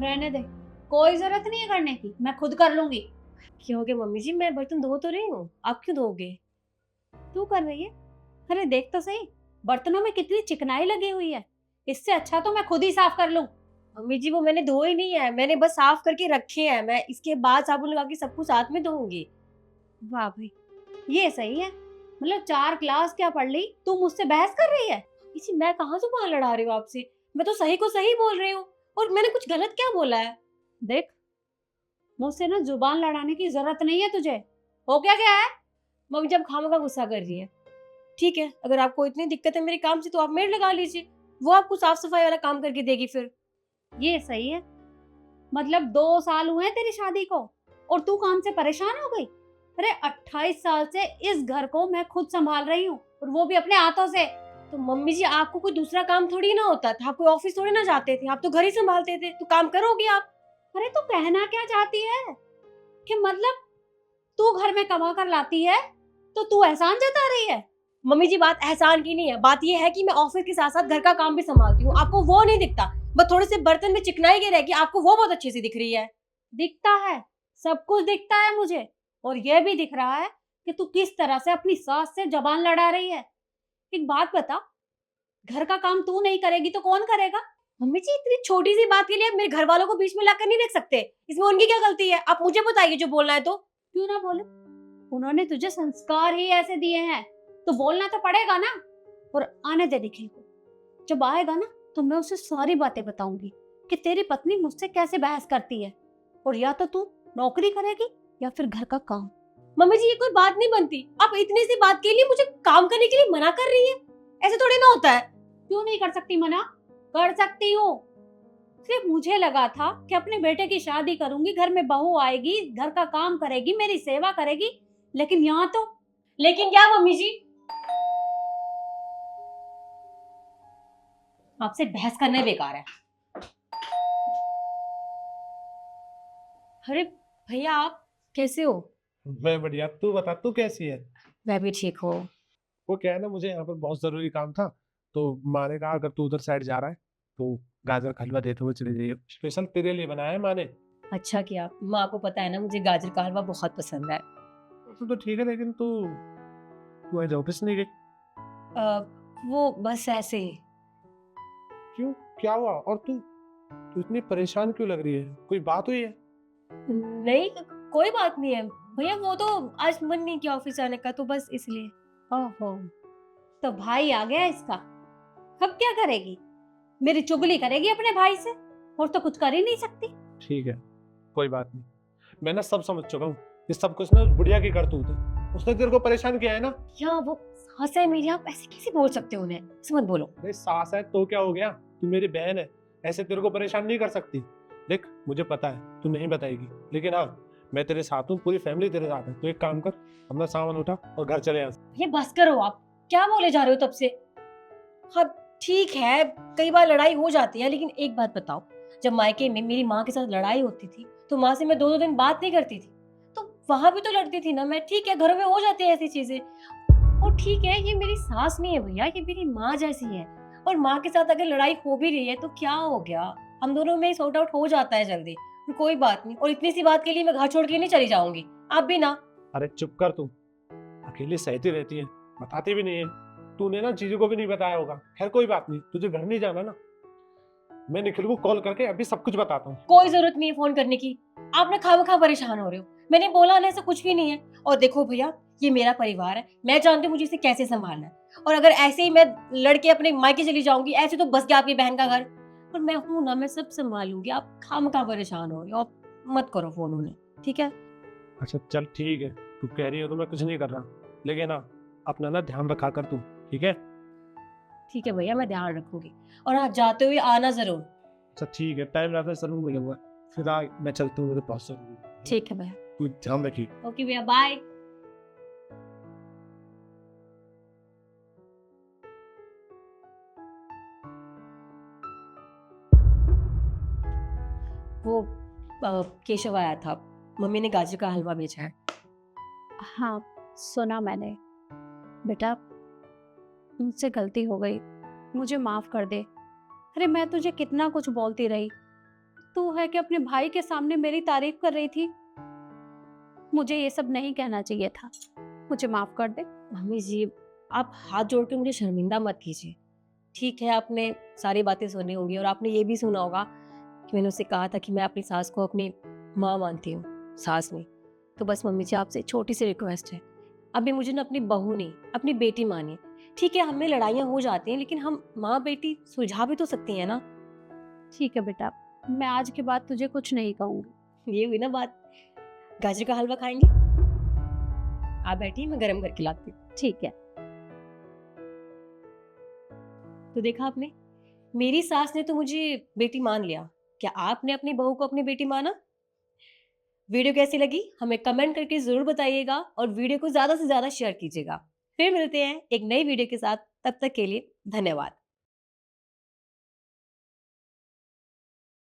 रहने दे, कोई जरूरत नहीं है करने की, मैं खुद कर लूंगी। क्या हो गया मम्मी जी, मैं बर्तन धो तो रही हूँ, आप क्यों धोगे? तू कर रही है? अरे देख तो सही, बर्तनों में कितनी चिकनाई लगी हुई है। इससे अच्छा तो मैं खुद ही साफ कर लूं। मम्मी जी वो मैंने धोए नहीं है, मैंने बस साफ करके रखे हैं, मैं इसके बाद साबुन लगा के सब कुछ साथ में धोऊंगी। वाह भाई, ये सही है। मतलब 4 क्लास क्या पढ़ ली, तू मुझसे बहस कर रही है? इसी मैं कहाँ जुबान लड़ा रही हूँ आपसे, मैं तो सही को सही बोल रही हूँ। और मैंने कुछ गलत क्या बोला है? देख, मुझसे ना जुबान लड़ाने की जरूरत नहीं है तुझे। हो क्या गया है? मम्मी जब खामखा गुस्सा कर रही है, ठीक है, अगर आपको इतनी दिक्कत है मेरे काम से तो आप मेड लगा लीजिए, वो आपको साफ सफाई वाला काम करके देगी फिर। ये सही है। मतलब 2 साल हुए हैं तेरी शादी को और तू काम से परेशान हो गई? अरे 28 साल से इस घर को मैं खुद संभाल रही हूँ, और वो भी अपने हाथों से। तो मम्मी जी आपको कोई दूसरा काम थोड़ी ना होता था, आप कोई ऑफिस थोड़ी ना जाते थे, आप तो घर ही संभालते थे, तो काम करोगे आप। अरे तू कहना क्या चाहती है कि मतलब तू घर में कमा कर लाती है तो तू एहसान जता रही है? मम्मी जी बात एहसान की नहीं है, बात ये है कि मैं ऑफिस के साथ साथ घर का काम भी संभालती हूँ, आपको वो नहीं दिखता। बस थोड़े से बर्तन में चिकनाई के रहेगी, आपको वो बहुत अच्छी सी दिख रही है। दिखता है, सब कुछ दिखता है मुझे। और ये भी दिख रहा है कि तू किस तरह से अपनी सास से जबान लड़ा रही है। एक बात बता, घर का काम तू नहीं करेगी तो कौन करेगा? मम्मी जी इतनी छोटी सी बात के लिए आप मेरे घर वालों को बीच में लाकर नहीं देख सकते, इसमें उनकी क्या गलती है? आप मुझे बताइए जो बोलना है तो। क्यों ना बोले, उन्होंने तुझे संस्कार ही ऐसे दिए हैं, तो बोलना तो पड़ेगा ना। और आने दे निखिल को, जब आएगा ना तो मैं उसे सारी बातें बताऊंगी कि तेरी पत्नी मुझसे कैसे बहस करती है। और या तो तू नौकरी करेगी या फिर घर का काम। मम्मी जी ये कोई बात नहीं बनती, आप इतनी सी बात के लिए मुझे काम करने के लिए मना कर रही है, ऐसे थोड़ी ना होता है। क्यों नहीं कर सकती मना? कर सकती हूँ। सिर्फ मुझे लगा था कि अपने बेटे की शादी करूंगी, घर में बहू आएगी, घर का काम करेगी, मेरी सेवा करेगी, लेकिन यहाँ तो। लेकिन क्या मम्मी जी? आपसे बहस करना ही बेकार है। अरे भैया आप कैसे हो? मैं बढ़िया, तू बता तू कैसी है? मैं भी ठीक हूँ। वो क्या है ना, मुझे यहाँ पर बहुत जरूरी काम था, तो माँ ने कहा अगर तू उधर साइड जा रहा है तो गाजर का हलवा देते हुए चले जाइए, स्पेशल तेरे लिए बनाया है माँ ने। अच्छा किया, माँ को पता है ना मुझे गाजर का हलवा बहुत पसंद है। तो ठीक है, लेकिन तू तू आज ऑफिस नहीं गई? वो बस ऐसे ही। क्यों, क्या हुआ? और तू तू इतनी परेशान क्यों लग रही है? कोई बात हुई है? नहीं कोई बात नहीं है भैया, वो तो आज मन नहीं किया ऑफिस जाने का, तो बस इसलिए। ओहो, तो भाई आ गया इसका। अब क्या करेगी? मेरी चुगली करेगी अपने भाई से, और तो कुछ कर ही नहीं सकती। ठीक है, कोई बात नहीं, मैं ना सब समझ चुका हूँ। ये सब कुछ ना बुढ़िया की करतूत है, उसने तेरे को परेशान किया है ना। या वो सास है मेरी, आप ऐसे कैसे बोल सकते हो उन्हें, ऐसे मत बोलो। अरे सास है तो क्या हो गया, तू मेरी बहन है, ऐसे तेरे को परेशान नहीं कर सकती। देख मुझे पता है तू नहीं बताएगी, लेकिन हाँ मैं तेरे साथ हूँ, पूरी फैमिली तेरे साथ है। तो एक काम कर, अपना सामान उठा और घर चले यहाँ से। ये बस करो, आप क्या बोले जा रहे हो तब से? हाँ ठीक है, कई बार लड़ाई हो जाती है, लेकिन एक बात बताओ, जब मायके में मेरी माँ के साथ लड़ाई होती थी तो माँ से मैं 2-2 दिन बात नहीं करती थी, तो वहां भी तो लड़ती थी ना मैं। ठीक है घरों में हो जाती है ऐसी चीजें, और ठीक है ये मेरी सास नहीं है भैया, ये मेरी माँ जैसी है। और माँ के साथ अगर लड़ाई हो भी रही है तो क्या हो गया, हम दोनों में सॉर्ट आउट हो जाता है जल्दी, कोई बात नहीं। और इतनी सी बात के लिए मैं घर छोड़ के नहीं चली जाऊंगी, आप भी ना। अरे चुप कर तू, अकेली सहती रहती है, बताती भी नहीं है। तूने ना चीजों को भी नहीं बताया होगा। खैर कोई बात नहीं, तुझे घर नहीं जाना ना, मैं निखिल को कॉल करके अभी सब कुछ बताता हूँ। कोई जरूरत नहीं है फोन करने की, आप ना खामखा परेशान हो रहे हो, मैंने बोला ना ऐसा कुछ भी नहीं है। और देखो भैया ये मेरा परिवार है, मैं जानती हूँ मुझे इसे कैसे संभालना है, और अगर ऐसे ही मैं लड़के अपने मायके चली जाऊंगी ऐसे तो बस गया आपकी बहन का घर। और मैं हूं ना, मैं सब संभालूंगी, आप खामखा परेशान हो रहे हो, आप मत करो फोन उन्हें, ठीक है? अच्छा चल ठीक है, तू कह रही हो तो मैं कुछ नहीं कर रहा, लेकिन हाँ अपना ना ध्यान रखा कर तू, ठीक है? ठीक है भैया मैं ध्यान रखूंगी, और आप जाते हुए आना जरूर। अच्छा ठीक है, टाइम रहता है जरूर मिलूंगा। फिर मैं चलता हूँ, मेरे पास ठीक है भैया। तू ध्यान रखिए। ओके भैया बाय। वो केशव आया था, मम्मी ने गाजर का हलवा भेजा है। हाँ सुना मैंने। बेटा मुझसे गलती हो गई, मुझे माफ कर दे। अरे मैं तुझे कितना कुछ बोलती रही, तू है कि अपने भाई के सामने मेरी तारीफ कर रही थी। मुझे ये सब नहीं कहना चाहिए था, मुझे माफ कर दे। मम्मी जी, आप हाथ जोड़ के मुझे शर्मिंदा मत कीजिए। ठीक है, आपने सारी बातें सुनी होंगी और आपने ये भी सुना होगा कि मैंने उससे कहा था कि मैं अपनी सास को अपनी माँ मानती हूँ, सास नहीं। तो बस मम्मी जी, आपसे छोटी सी रिक्वेस्ट है, अभी मुझे ना अपनी बहू नहीं, अपनी बेटी मानिए। ठीक है, हमें लड़ाइयाँ हो जाती हैं, लेकिन हम माँ बेटी सुलझा भी तो सकती हैं ना। ठीक है बेटा, मैं आज के बाद तुझे कुछ नहीं कहूंगी। ये हुई ना बात। गाजर का हलवा खाएंगे? आप बैठिए, मैं गरम करके लाती हूँ। ठीक है। तो देखा आपने, मेरी सास ने तो मुझे बेटी मान लिया। क्या आपने अपनी बहू को अपनी बेटी माना? वीडियो कैसी लगी हमें कमेंट करके जरूर बताइएगा और वीडियो को ज्यादा से ज्यादा शेयर कीजिएगा। फिर मिलते हैं एक नई वीडियो के साथ, तब तक के लिए धन्यवाद।